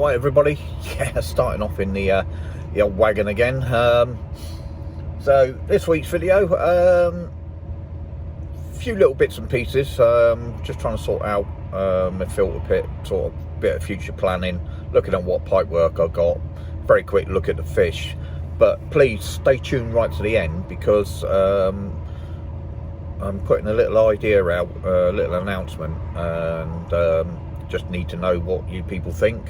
Right, everybody. Yeah, starting off in the old wagon again. So this week's video, few little bits and pieces. Just trying to sort out my filter pit, sort of bit of future planning, looking at what pipe work I've got. Very quick look at the fish, but please stay tuned right to the end, because I'm putting a little idea out, a little announcement, and just need to know what you people think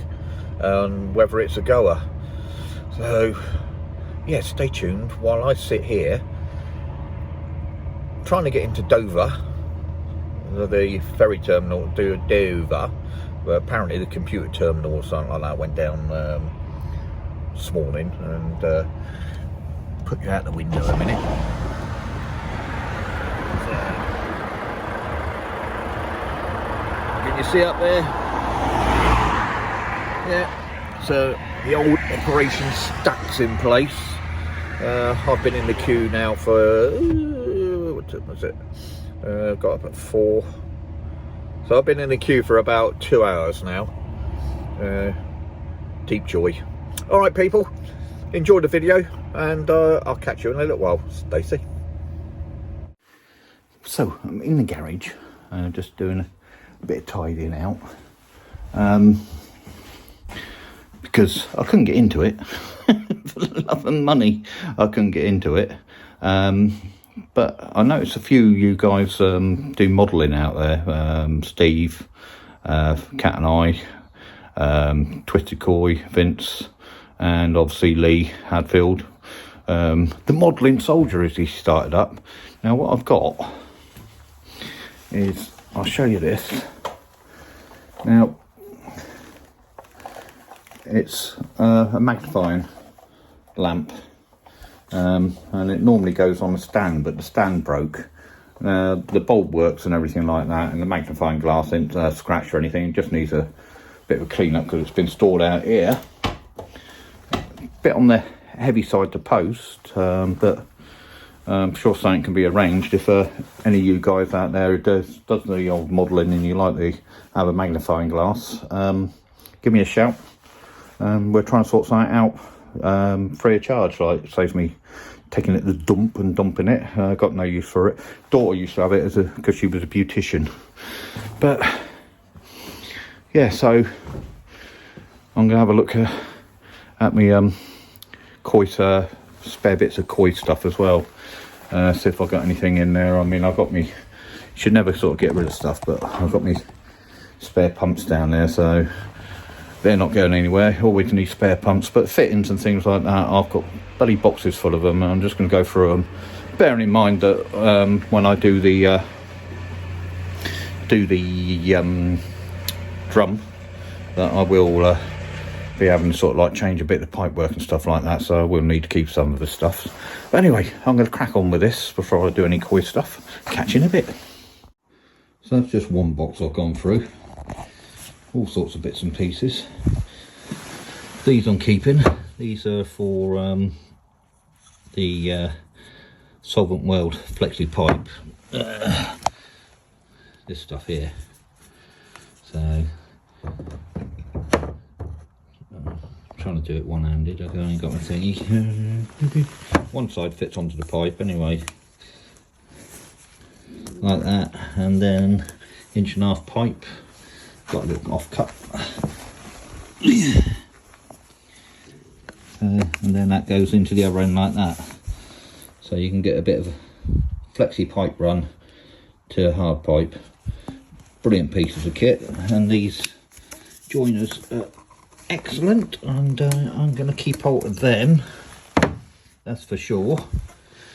and whether it's a goer. So yeah, stay tuned while I sit here trying to get into Dover, the ferry terminal to Dover. But apparently the computer terminal or something like that went down this morning, and put you out the window a minute. Can you see up there? Yeah, so the old operation stack's in place. I've been in the queue now for, what time was it? Got up at 4. So I've been in the queue for about 2 hours now. Deep joy. All right, people, enjoy the video, and I'll catch you in a little while. Stay safe. So I'm in the garage, just doing a bit of tidying out, because I couldn't get into it. For the love of money, I couldn't get into it. But I noticed a few of you guys do modelling out there. Steve, Cat and I, Twisted Koi, Vince, and obviously Lee Hadfield. The modelling soldier as he started up. Now what I've got is, I'll show you this. Now it's a magnifying lamp, and it normally goes on a stand, but the stand broke. The bulb works and everything like that, and the magnifying glass isn't scratched or anything. It just needs a bit of a clean up because it's been stored out here. Bit on the heavy side to post, but I'm sure something can be arranged if any of you guys out there who does the old modelling and you like to have a magnifying glass, give me a shout. We're trying to sort something out free of charge. Like, it saves me taking it to the dump and dumping it. Got no use for it. Daughter used to have it because she was a beautician. But yeah, so I'm gonna have a look at me koi, spare bits of koi stuff as well. See if I've got anything in there. I mean, I've got me, should never sort of get rid of stuff, but I've got me spare pumps down there, so they're not going anywhere. Always need spare pumps, but fittings and things like that, I've got bloody boxes full of them, and I'm just going to go through them, bearing in mind that when I do the drum, that I will be having to sort of like change a bit of pipe work and stuff like that, so I will need to keep some of the stuff. But anyway, I'm going to crack on with this before I do any koi stuff. Catch you in a bit. So that's just one box I've gone through. All sorts of bits and pieces. These I'm keeping. These are for the Solvent World Flexi Pipe. This stuff here. So I'm trying to do it one-handed. I've only got my thingy. One side fits onto the pipe anyway, like that, and then 1.5-inch pipe. Got a little off cut, and then that goes into the other end like that, so you can get a bit of a flexi pipe run to a hard pipe. Brilliant pieces of kit, and these joiners are excellent, and I'm going to keep hold of them, that's for sure,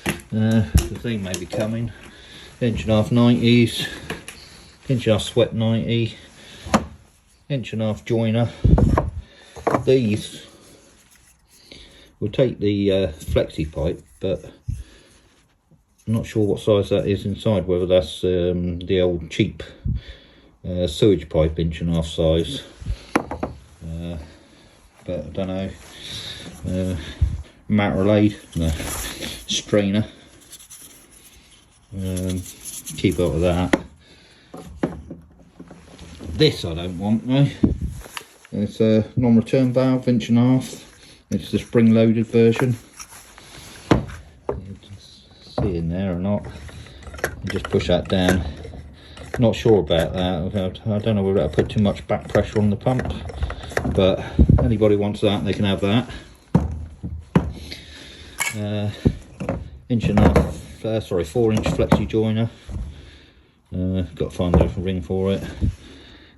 because they may be coming. 1.5-inch 90s, 1.5-inch sweat 90, 1.5-inch joiner. These will take the flexi pipe, but I'm not sure what size that is inside, whether that's the old cheap sewage pipe 1.5-inch size, but I don't know. Matter no, strainer. Keep out of that. This I don't want, no. It's a non-return valve, 1.5". It's the spring-loaded version. You can see in there or not. You just push that down. Not sure about that. I don't know whether that'll put too much back pressure on the pump, but anybody wants that, they can have that. 4-inch flexi joiner. Got to find a ring for it.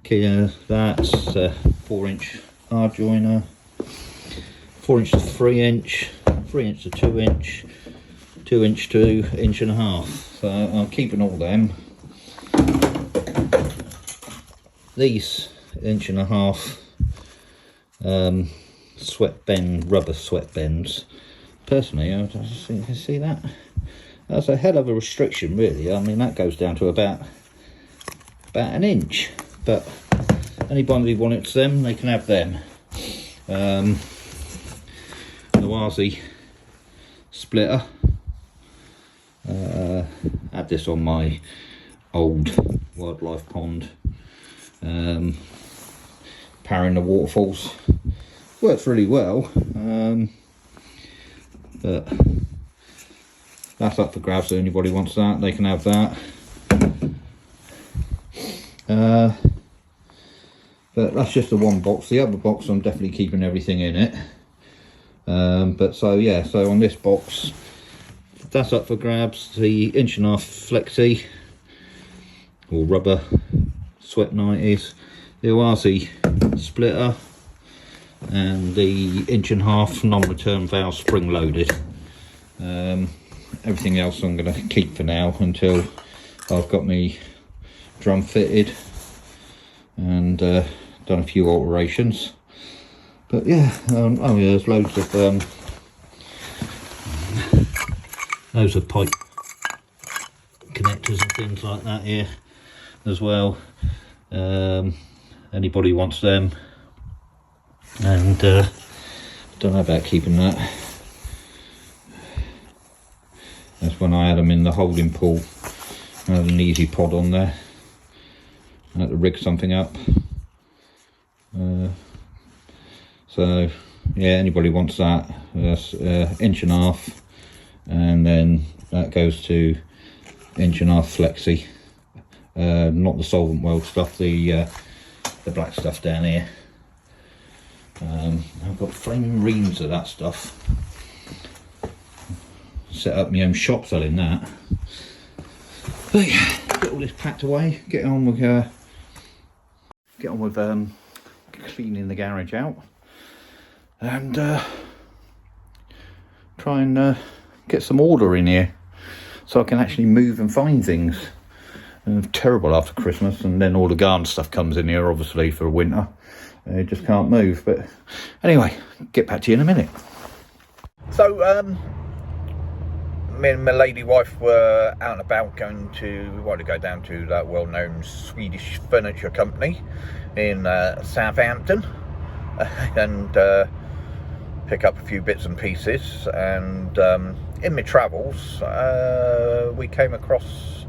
Okay, that's 4-inch hard joiner. 4-inch to 3-inch, 3-inch to 2-inch, 2-inch to 1.5". So I'm keeping all them. These 1.5" sweat bend, rubber sweat bends. Personally, I see that. That's a hell of a restriction, really. I mean, that goes down to about 1 inch. But anybody who wants them, they can have them. The Wazi splitter. Had this on my old wildlife pond. Powering the waterfalls. Works really well. But that's up for grabs, so anybody wants that, they can have that. But that's just the one box. The other box, I'm definitely keeping everything in it. But so yeah, so on this box, that's up for grabs. The 1.5" flexi or rubber sweat 90s, the Wazi splitter, and the 1.5" non-return valve spring loaded. Everything else I'm going to keep for now until I've got my drum fitted and done a few alterations. But yeah, oh yeah, there's loads of pipe connectors and things like that here as well. Anybody wants them, and don't know about keeping that. That's when I had them in the holding pool. I had an easy pod on there. I had to rig something up. So yeah, anybody wants that, that's 1.5", and then that goes to 1.5" flexi. Not the solvent weld stuff, the black stuff down here. I've got flaming reams of that stuff. Set up my own shop selling that. But yeah, get all this packed away. Get on with cleaning the garage out, and try and get some order in here, so I can actually move and find things. Terrible after Christmas, and then all the garden stuff comes in here, obviously, for winter. You just can't move. But anyway, get back to you in a minute. So me and my lady wife were out and about we wanted to go down to that well-known Swedish furniture company in Southampton and pick up a few bits and pieces. And in my travels, we came across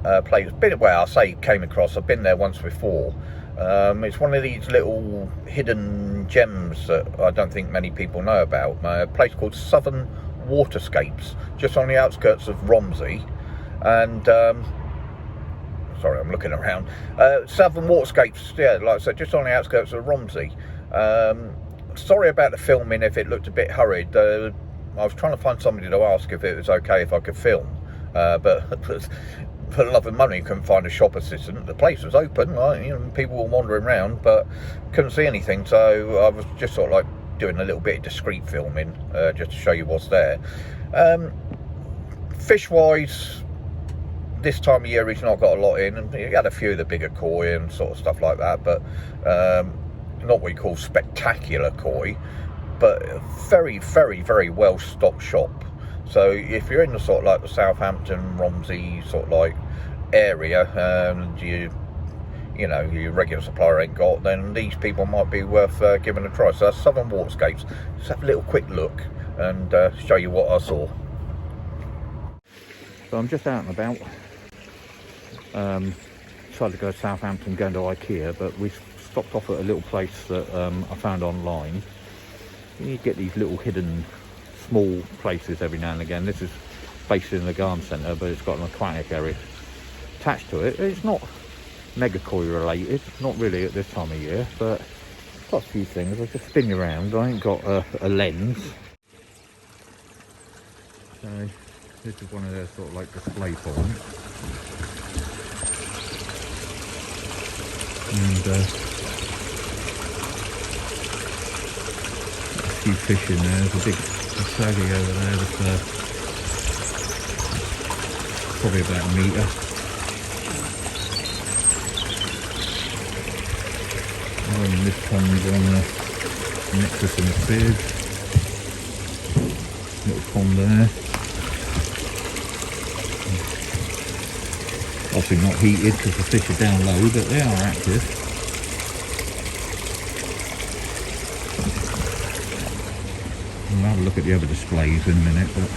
a place. Well, I say came across, I've been there once before. It's one of these little hidden gems that I don't think many people know about. A place called Southern Waterscapes, just on the outskirts of Romsey. And sorry, I'm looking around. Southern Waterscapes, yeah, like I said, just on the outskirts of Romsey. Sorry about the filming if it looked a bit hurried. I was trying to find somebody to ask if it was okay if I could film, but for the love of money, couldn't find a shop assistant. The place was open, like, you know, people were wandering around, but couldn't see anything. So I was just sort of like doing a little bit of discreet filming, just to show you what's there. Fish wise, this time of year he's not got a lot in, and he had a few of the bigger koi and sort of stuff like that, but not what you call spectacular koi, but very, very, very well stocked shop. So if you're in the sort of like the Southampton, Romsey sort of like area, and you know your regular supplier ain't got, then these people might be worth giving a try. So that's Southern Waterscapes. Just have a little quick look and show you what I saw. So I'm just out and about. Tried to go to Southampton, going to IKEA, but we stopped off at a little place that I found online. You get these little hidden small places every now and again. This is based in the garden centre, but it's got an aquatic area attached to it. It's not mega koi related, not really at this time of year, but it's got a few things. I'll just spin you around. I ain't got a lens. So this is one of their sort of like display ponds. And a few fish in there. There's a big saggy over there that's probably about a metre. And this pond's on the nexus and the spears. Little pond there. Obviously not heated because the fish are down low, but they are active. We'll have a look at the other displays in a minute, but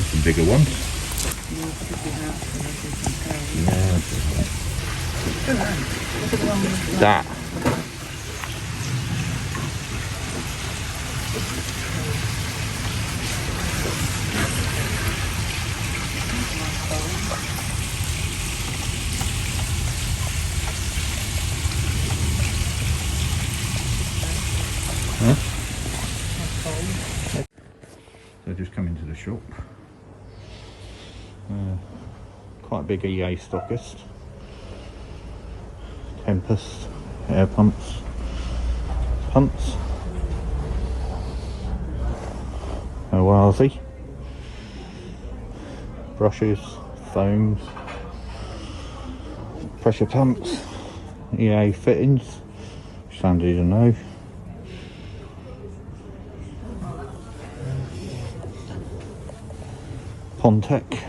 some bigger ones. Yeah. That. Huh? So just come into the shop. Quite a big EA stockist. Tempest, air pumps, Oasis, brushes, foams, pressure pumps, EA fittings, which Sandy to know. Pontec,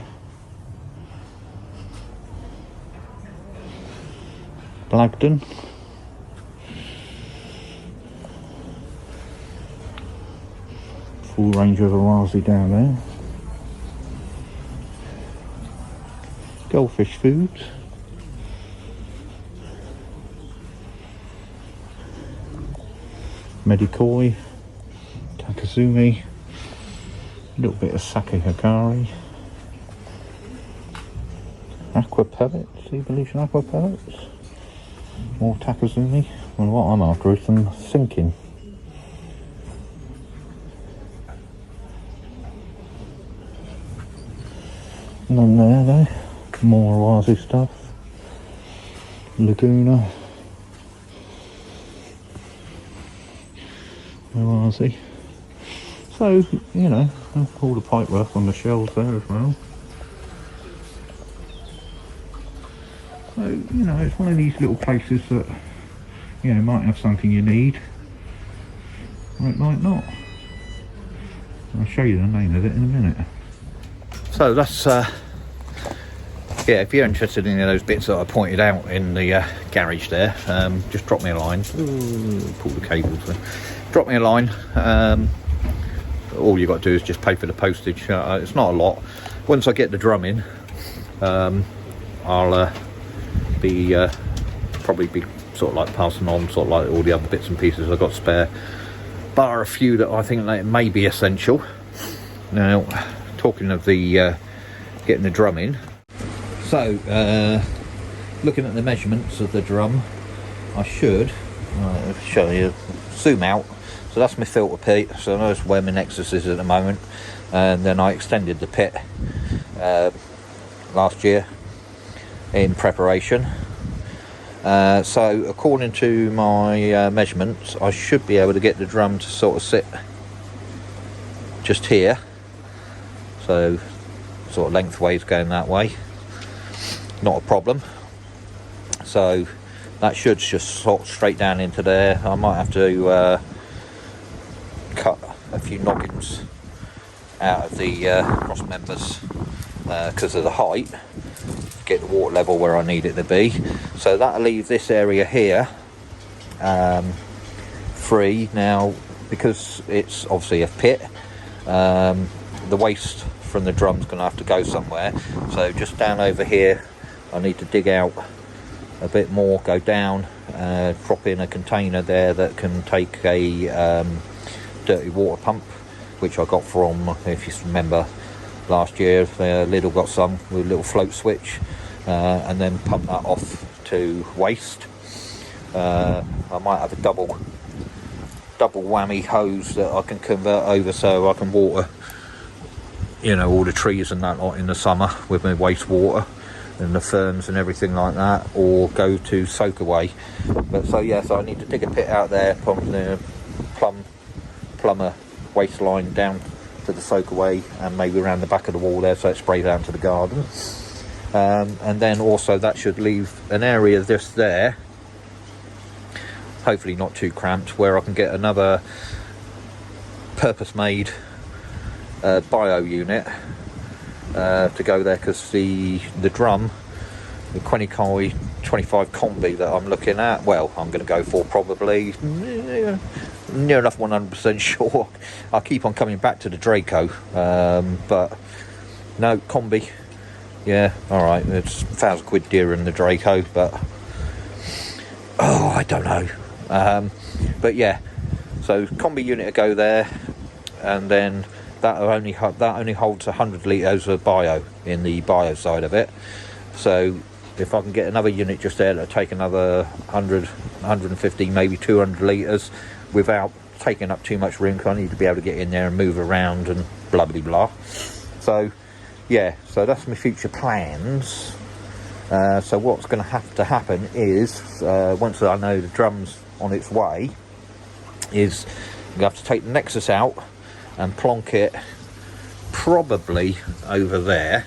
Blagden, full range of Oasis down there. Goldfish Foods, Medikoi, Takazumi, a little bit of Sake Hikari, aqua pellets, Evolution aqua pellets, more Takazumi, and what I'm after is some sinking. None there though, more Oasis stuff, Laguna, Oasis. So, you know, all the pipe work on the shelves there as well. So, you know, it's one of these little places that, you know, might have something you need, or it might not. I'll show you the name of it in a minute. So that's, yeah, if you're interested in any of those bits that I pointed out in the garage there, just drop me a line. Ooh, pull the cables there. Drop me a line. All you got to do is just pay for the postage. It's not a lot. Once I get the drum in, I'll be probably be sort of like passing on sort of like all the other bits and pieces I've got spare, bar a few that I think that may be essential. Now, talking of the getting the drum in, so looking at the measurements of the drum, I should show you, zoom out. So that's my filter pit, so that's where my Nexus is at the moment, and then I extended the pit last year in preparation. So according to my measurements, I should be able to get the drum to sort of sit just here, so sort of lengthways going that way, not a problem. So that should just slot straight down into there. I might have to cut a few noggins out of the cross members because of the height, get the water level where I need it to be. So that'll leave this area here free now, because it's obviously a pit. The waste from the drum's going to have to go somewhere, so just down over here I need to dig out a bit more, go down, drop in a container there that can take a dirty water pump, which I got from, if you remember, last year. Lidl got some with a little float switch, and then pump that off to waste. I might have a double whammy hose that I can convert over, so I can water, you know, all the trees and that lot in the summer with my wastewater and the ferns and everything like that, or go to soak away. But so yeah, so I need to dig a pit out there, plumb a waste line down to the soak away, and maybe around the back of the wall there, so it sprays out to the garden. And then also that should leave an area just there, hopefully not too cramped, where I can get another purpose-made bio unit to go there, because the drum, the Koiwpr 25 combi that I'm looking at, well, I'm going to go for probably near enough 100% sure. I keep on coming back to the Draco, but no, combi, yeah, all right, it's £1,000 dearer than the Draco, but I don't know. But yeah, so combi unit to go there, and then that only holds 100 litres of bio in the bio side of it. So if I can get another unit just there that'll take another 100, 150, maybe 200 litres without taking up too much room, because I need to be able to get in there and move around and blah blah blah. So yeah, so that's my future plans. So what's going to have to happen is, once I know the drum's on its way, is I'm going to have to take the Nexus out and plonk it probably over there,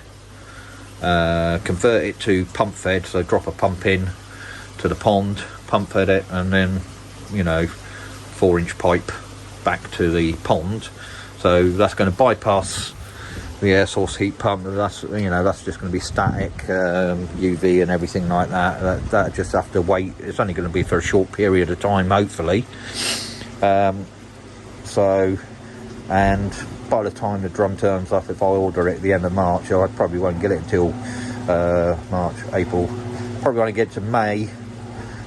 convert it to pump fed, so drop a pump in to the pond, pump fed it, and then, you know, 4-inch pipe back to the pond. So that's going to bypass the air source heat pump. That's, you know, that's just going to be static, UV and everything like that. That just have to wait. It's only going to be for a short period of time, hopefully. So, and by the time the drum turns up, if I order it at the end of March, I probably won't get it until March, April, probably won't get to May.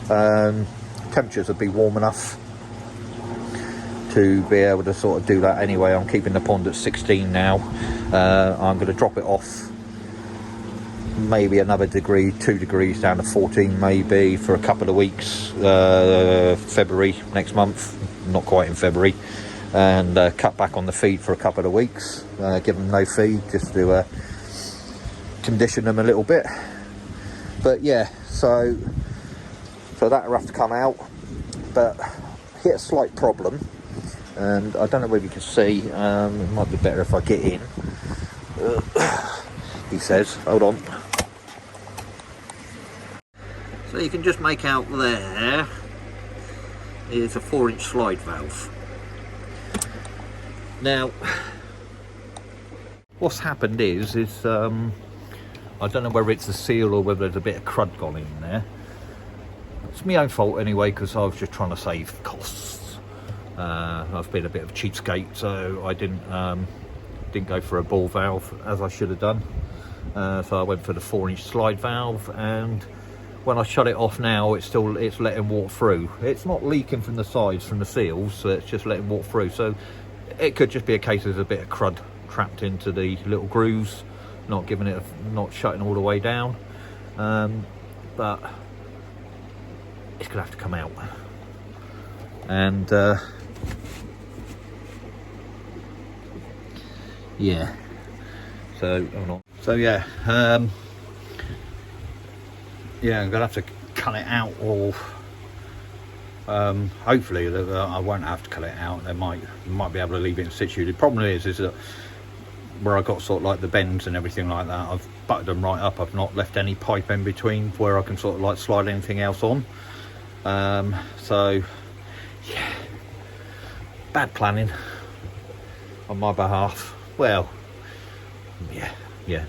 Temperatures will be warm enough to be able to sort of do that anyway. I'm keeping the pond at 16 now. I'm going to drop it off maybe another degree, 2 degrees down to 14 maybe, for a couple of weeks, February next month, not quite in February, and cut back on the feed for a couple of weeks, give them no feed, just to condition them a little bit. But yeah, so that'll have to come out, but hit a slight problem, and I don't know whether you can see, it might be better if I get in. He says, hold on. So you can just make out there is a 4-inch slide valve. Now, what's happened is I don't know whether it's the seal or whether there's a bit of crud gone in there. It's my own fault anyway, because I was just trying to save costs. I've been a bit of a cheapskate, so I didn't go for a ball valve as I should have done. So I went for the 4-inch slide valve, and when I shut it off now, it's letting water through. It's not leaking from the sides from the seals, so it's just letting water through. So it could just be a case of a bit of crud trapped into the little grooves, not shutting all the way down. But it's gonna have to come out. And yeah, so hold on. So yeah, yeah, I'm gonna have to cut it out, or hopefully I won't have to cut it out. They might be able to leave it in situ. The problem is that where I got sort of like the bends and everything like that, I've butted them right up. I've not left any pipe in between where I can sort of like slide anything else on. So yeah, bad planning on my behalf. Well, yeah,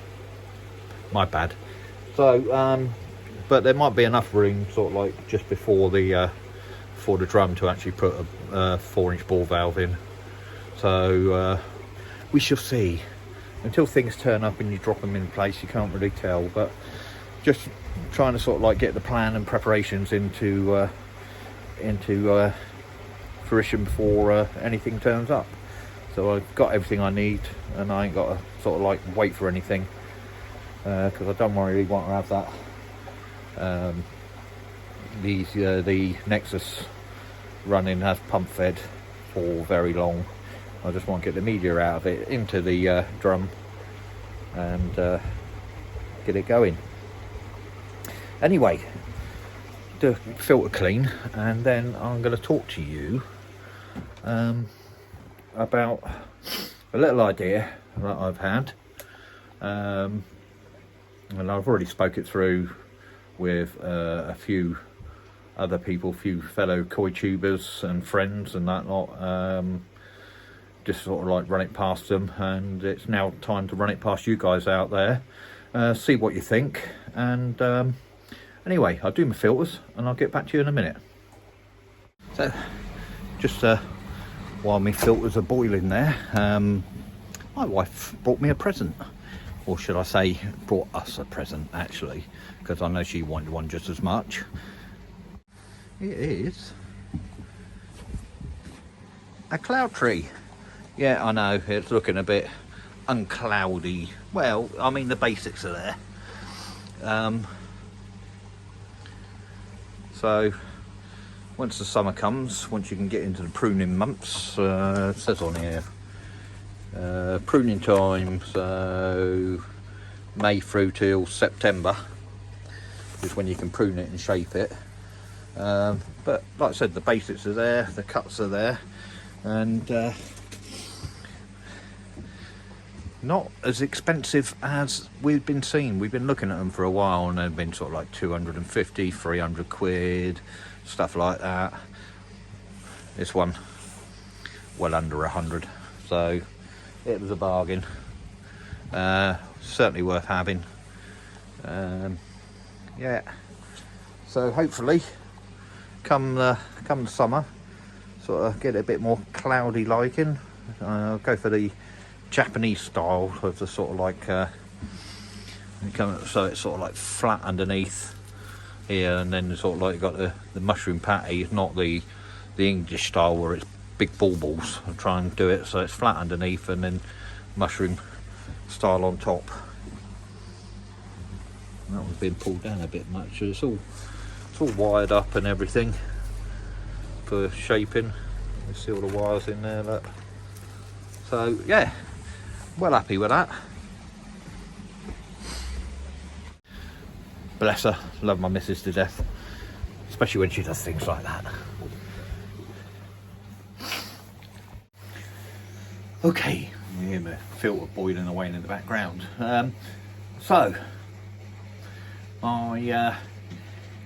my bad. So but there might be enough room sort of like just before the drum to actually put a 4-inch ball valve in. So we shall see. Until things turn up and you drop them in place, you can't really tell, but just trying to sort of like get the plan and preparations into fruition before anything turns up. So I've got everything I need, and I ain't got to sort of like wait for anything, because I don't really want to have that the Nexus running as pump fed for very long. I just want to get the media out of it into the drum and get it going. Anyway, the filter clean, and then I'm going to talk to you about a little idea that I've had, and I've already spoke it through with a few other people, few fellow koi tubers and friends and that lot. Just sort of like run it past them, and it's now time to run it past you guys out there, see what you think. And anyway, I'll do my filters and I'll get back to you in a minute. So just while my filters are boiling there, my wife brought me a present, or should I say brought us a present actually, because I know she wanted one just as much. It is a cloud tree. Yeah, I know, it's looking a bit uncloudy. Well, I mean, the basics are there. So, once the summer comes, once you can get into the pruning months, it says on here, pruning time, so May through till September is when you can prune it and shape it. But like I said, the basics are there, the cuts are there, and not as expensive as we've been seeing. We've been looking at them for a while, and they've been sort of like 250, 300 quid, stuff like that. This one, well under 100, so it was a bargain. Certainly worth having. Yeah, so hopefully come the summer, sort of get it a bit more cloudy liking. I'll go for the Japanese style of the sort of like so it's sort of like flat underneath here, and then sort of like got the mushroom patty, not the English style where it's big baubles. I'll try and do it so it's flat underneath and then mushroom style on top. That one's been pulled down a bit much. It's all wired up and everything for shaping. You see all the wires in there, look. So yeah, well happy with that. Bless her, love my missus to death, especially when she does things like that. Okay, you hear my filter boiling away in the background. So my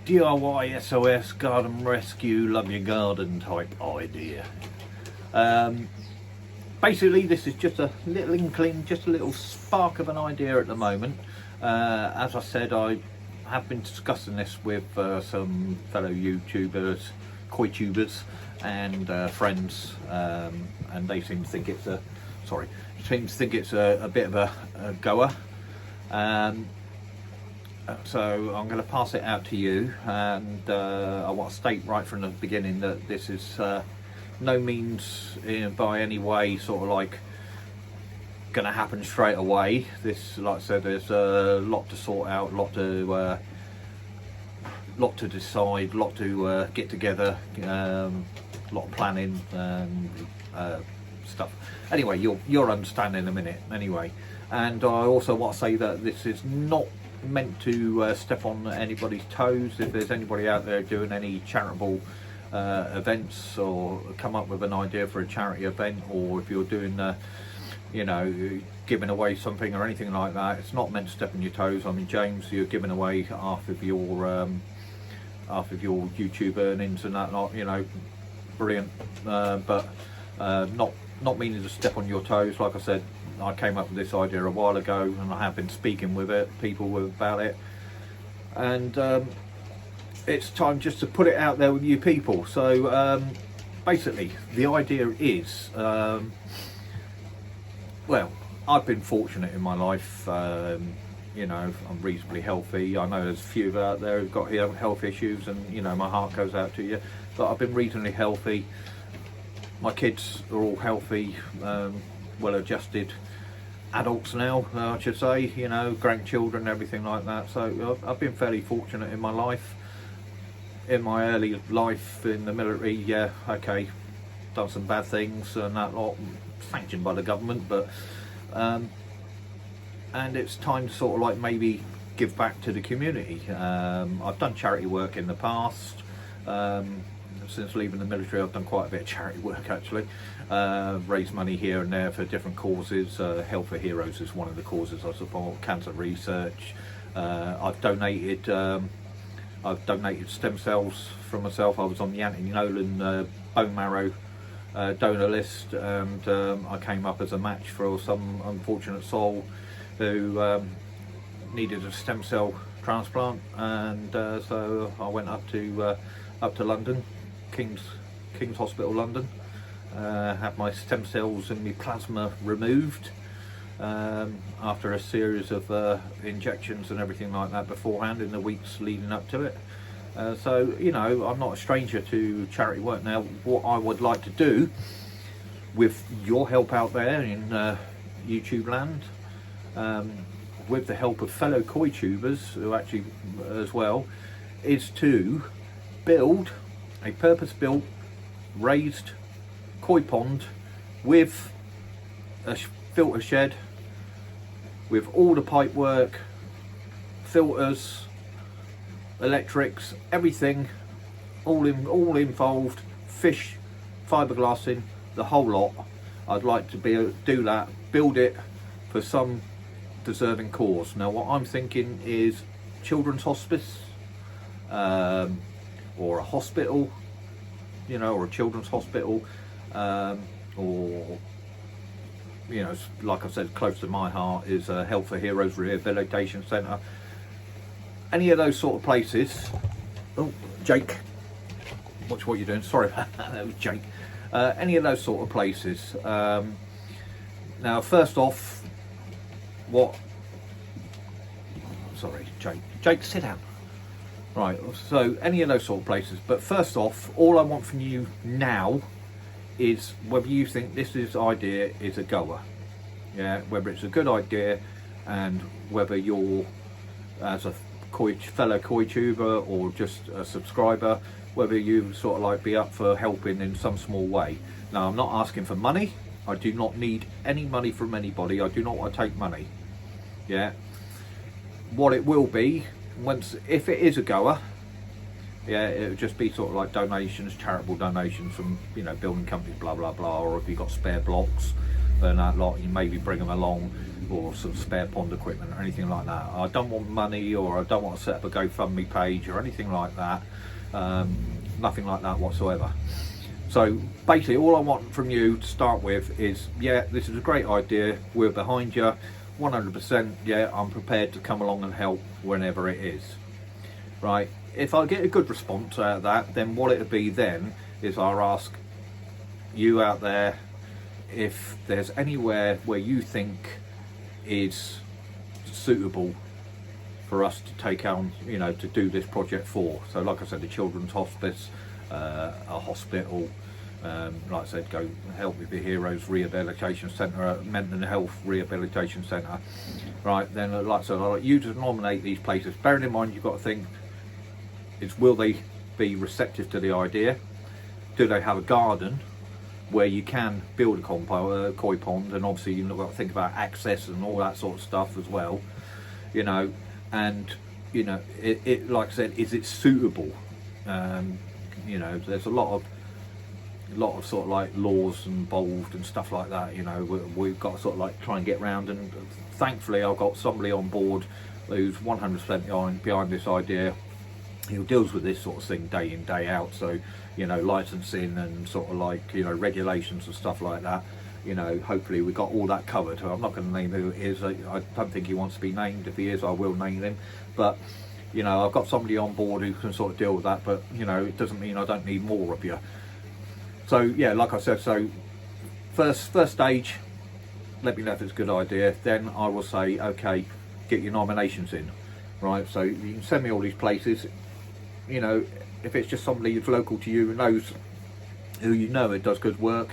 DIY SOS garden rescue, love your garden type idea. Basically, this is just a little inkling, just a little spark of an idea at the moment. As I said, I have been discussing this with some fellow YouTubers, koi tubers, and friends, and they seem to think it's a bit of a goer. So I'm going to pass it out to you, and I want to state right from the beginning that this is no means by any way sort of like going to happen straight away. This, like I said, there's a lot to sort out, lot to decide, lot to get together, lot of planning and stuff. Anyway, you'll understand in a minute anyway. And I also want to say that this is not meant to step on anybody's toes. If there's anybody out there doing any charitable events, or come up with an idea for a charity event, or if you're doing giving away something or anything like that, it's not meant to step on your toes. I mean, James, you're giving away half of your half of your YouTube earnings and that lot, you know, brilliant. But not meaning to step on your toes. Like I said, I came up with this idea a while ago, and I have been speaking with people about it, and it's time just to put it out there with you people. So basically, the idea is, well, I've been fortunate in my life. You know, I'm reasonably healthy. I know there's a few out there who've got health issues, and you know, my heart goes out to you. But I've been reasonably healthy. My kids are all healthy, well-adjusted adults now, I should say. You know, grandchildren, everything like that. So I've been fairly fortunate in my life. In my early life in the military, yeah, okay, done some bad things and that lot, sanctioned by the government, but and it's time to sort of like maybe give back to the community. I've done charity work in the past. Since leaving the military, I've done quite a bit of charity work actually. Raised money here and there for different causes. Health for Heroes is one of the causes I support. Cancer research. I've donated stem cells from myself. I was on the Anthony Nolan bone marrow donor list, and I came up as a match for some unfortunate soul who needed a stem cell transplant, and so I went up to London, King's Hospital London, had my stem cells and my plasma removed after a series of injections and everything like that beforehand in the weeks leading up to it. So, you know, I'm not a stranger to charity work. Now, what I would like to do with your help out there in YouTube land, with the help of fellow koi tubers who actually as well, is to build a purpose-built raised koi pond with a filter shed, with all the pipe work, filters, electrics, everything, all involved, fish, fiberglassing, the whole lot. I'd like to do that, build it for some deserving cause. Now what I'm thinking is children's hospice, or a hospital, you know, or a children's hospital, or, you know, like I said, close to my heart is a Health for Heroes Rehabilitation Centre. Any of those sort of places. Oh, Jake, watch what you're doing. Sorry about that, that was Jake. Any of those sort of places. Now, first off, sorry, Jake, sit down. Right, so any of those sort of places. But first off, all I want from you now is whether you think this idea is a goer. Yeah, whether it's a good idea, and whether you're, as a fellow koi tuber or just a subscriber, whether you sort of like be up for helping in some small way. Now, I'm not asking for money. I do not need any money from anybody. I do not want to take money. Yeah, what it will be, if it is a goer, yeah, it would just be sort of like donations, charitable donations from, you know, building companies, blah blah blah, or if you've got spare blocks and that lot, you maybe bring them along, or some spare pond equipment or anything like that. I don't want money, or I don't want to set up a GoFundMe page or anything like that. Nothing like that whatsoever. So basically all I want from you to start with is, yeah, this is a great idea, we're behind you 100%. Yeah, I'm prepared to come along and help whenever it is. Right, if I get a good response out of that, then what it'll be then is I'll ask you out there if there's anywhere where you think is suitable for us to take on, you know, to do this project for. So like I said, the children's hospice, a hospital, like I said, go help with the Heroes Rehabilitation Centre, Mental Health Rehabilitation Centre. Right, then like I said, I'd like you to nominate these places. Bearing in mind, you've got to think, will they be receptive to the idea? Do they have a garden where you can build a koi pond? And obviously you've got to think about access and all that sort of stuff as well, you know. And you know, it like I said, is it suitable? You know, there's a lot of sort of like laws involved and stuff like that, you know. We've got to sort of like try and get round, and thankfully I've got somebody on board who's 100% behind this idea. who deals with this sort of thing day in, day out. So, you know, licensing and sort of like, you know, regulations and stuff like that. You know, hopefully we got all that covered. I'm not going to name who it is. I don't think he wants to be named. If he is, I will name him. But, you know, I've got somebody on board who can sort of deal with that. But, you know, it doesn't mean I don't need more of you. So, yeah, like I said, so first stage, let me know if it's a good idea. Then I will say, okay, get your nominations in. Right, so you can send me all these places. You know, if it's just somebody who's local to you and knows who you know it does good work,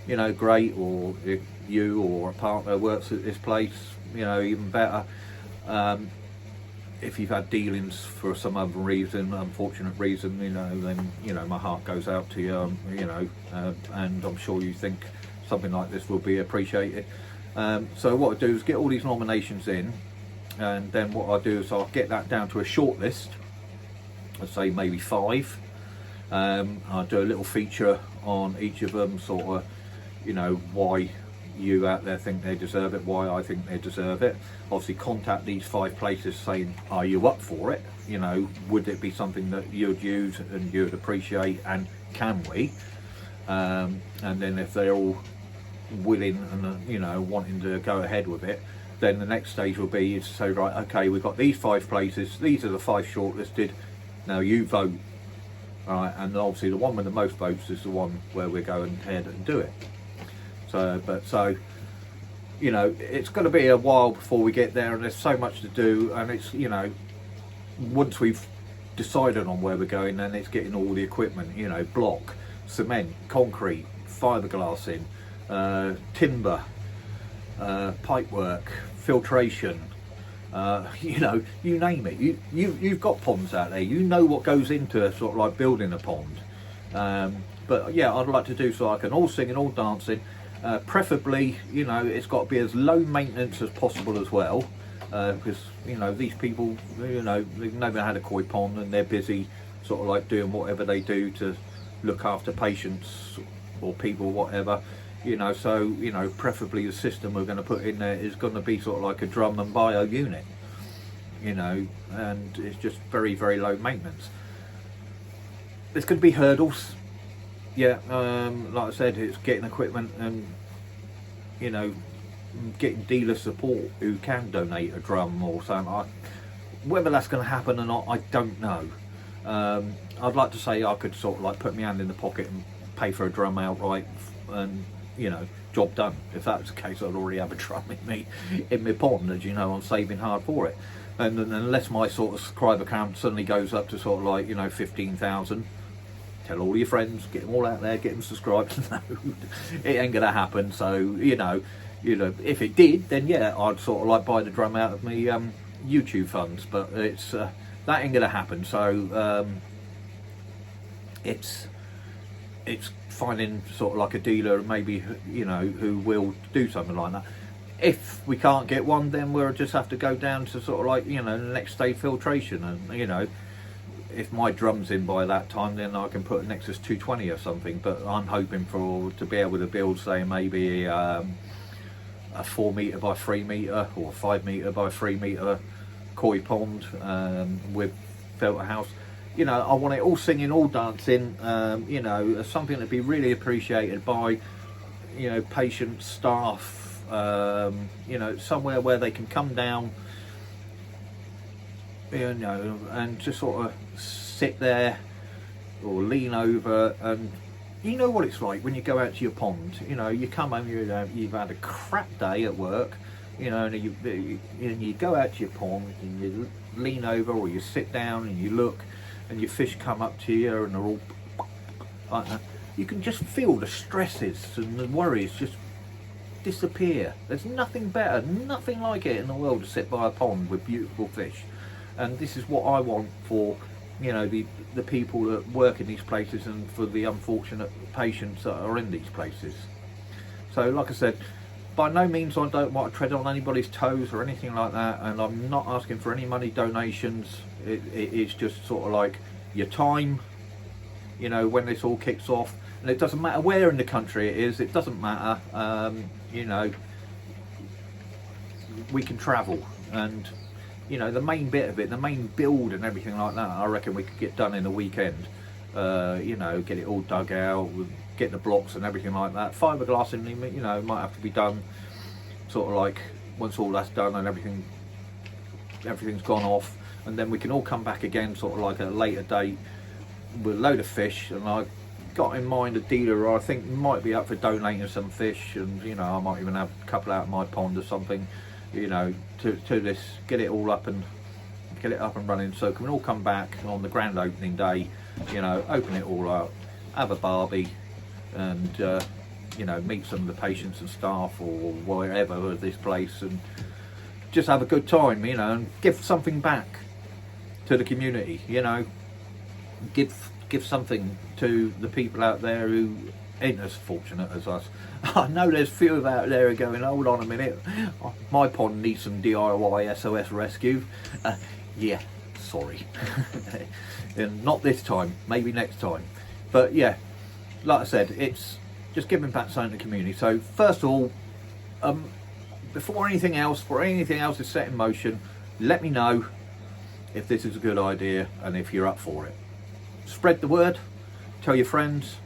you know, great. Or if you or a partner works at this place, you know, even better. If you've had dealings for some other reason, unfortunate reason, you know, then, you know, my heart goes out to you, you know, and I'm sure you think something like this will be appreciated. So what I do is get all these nominations in, and then what I do is I'll get that down to a short list. I'd say maybe 5. I'll do a little feature on each of them, sort of, you know, why you out there think they deserve it, why I think they deserve it. Obviously contact these 5 places saying, are you up for it? You know, would it be something that you'd use and you'd appreciate, and can we? And then if they're all willing and, you know, wanting to go ahead with it, then the next stage will be is to say, right, okay, we've got these 5 places, these are the 5 shortlisted, now you vote. Right, and obviously the one with the most votes is the one where we're going ahead and do it. So, you know, it's going to be a while before we get there, and there's so much to do, and it's, you know, once we've decided on where we're going, then it's getting all the equipment, you know, block, cement, concrete, fiberglass in, timber, pipework, filtration, you know, you name it. You've got ponds out there, you know what goes into sort of like building a pond. But yeah, I'd like to do so I can all sing and all dancing. Preferably, you know, it's got to be as low maintenance as possible as well, because, you know, these people, you know, they've never had a koi pond, and they're busy sort of like doing whatever they do to look after patients or people, whatever, you know. So, you know, preferably the system we're going to put in there is going to be sort of like a drum and bio unit, you know, and it's just very, very low maintenance. There's going to be hurdles. Yeah, like I said, it's getting equipment and, you know, getting dealer support who can donate a drum or something. Whether that's going to happen or not, I don't know. I'd like to say I could sort of like put my hand in the pocket and pay for a drum outright, and, you know, job done. If that was the case, I'd already have a drum in my pond, as you know, I'm saving hard for it. And unless my sort of subscriber count suddenly goes up to sort of like, you know, 15,000, tell all your friends, get them all out there, get them subscribed. No, it ain't gonna happen. So, you know, if it did, then yeah, I'd sort of like buy the drum out of my YouTube funds. But it's that ain't gonna happen. So it's finding sort of like a dealer, maybe, you know, who will do something like that. If we can't get one, then we'll just have to go down to sort of like, you know, the next stage filtration. And, you know, if my drum's in by that time, then I can put a Nexus 220 or something. But I'm hoping to be able to build, say, maybe a 4 metre by 3 metre or 5 metre by 3 metre koi pond with filter house. You know, I want it all singing, all dancing, you know, something to be really appreciated by, you know, patients, staff, you know, somewhere where they can come down, you know, and just sort of sit there or lean over. And you know what it's like when you go out to your pond, you know, you come home, you've had a crap day at work, you know, and you go out to your pond and you lean over, or you sit down and you look, and your fish come up to you and they're all like that. You can just feel the stresses and the worries just disappear. There's nothing better, nothing like it in the world to sit by a pond with beautiful fish. And this is what I want for, you know, the people that work in these places, and for the unfortunate patients that are in these places. So like I said, by no means I don't want to tread on anybody's toes or anything like that, and I'm not asking for any money donations. It's just sort of like your time, you know, when this all kicks off. And it doesn't matter where in the country it is, it doesn't matter, you know, we can travel. And you know, the main bit of it, the main build and everything like that, I reckon we could get done in a weekend. You know, get it all dug out, get the blocks and everything like that. Fiberglass, you know, might have to be done sort of like once all that's done and everything's gone off, and then we can all come back again sort of like at a later date with a load of fish. And I got in mind a dealer who I think might be up for donating some fish, and you know, I might even have a couple out of my pond or something, you know, to this, get it all up and running, so can we all come back on the grand opening day, you know, open it all up, have a barbie, and you know, meet some of the patients and staff or wherever of this place, and just have a good time, you know, and give something back to the community, you know, give something to the people out there who ain't as fortunate as us. I know there's few out there who are going, hold on a minute, my pond needs some DIY SOS rescue. Yeah, sorry. And not this time, maybe next time. But yeah, like I said, it's just giving back something to the community. So first of all, before anything else is set in motion, let me know if this is a good idea and if you're up for it. Spread the word, tell your friends,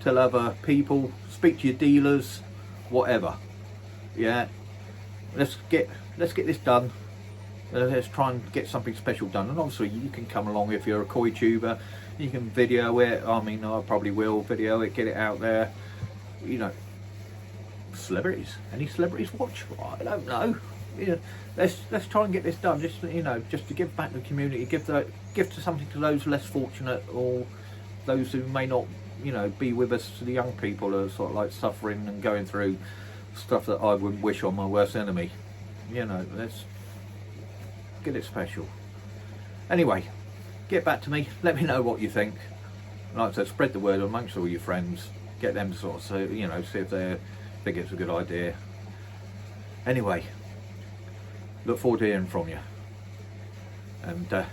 tell other people, speak to your dealers, whatever. Yeah, let's get this done. Let's try and get something special done. And obviously you can come along if you're a koi tuber, you can video it. I mean, I probably will video it, get it out there. You know, celebrities, any celebrities watch? I don't know. You know, let's try and get this done. Just, you know, just to give back to the community, give to something to those less fortunate, or those who may not, you know, be with us, to the young people who are sort of like suffering and going through stuff that I wouldn't wish on my worst enemy. You know, let's get it special. Anyway, get back to me, let me know what you think. Like I said, spread the word amongst all your friends, get them to sort of say, you know, see if they think it's a good idea. Anyway, look forward to hearing from you. And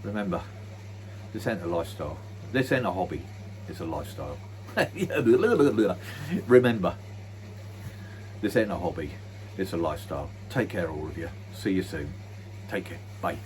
remember, this ain't a lifestyle, this ain't a hobby, it's a lifestyle. Remember, this ain't a hobby, it's a lifestyle. Take care all of you, see you soon. Take care, bye.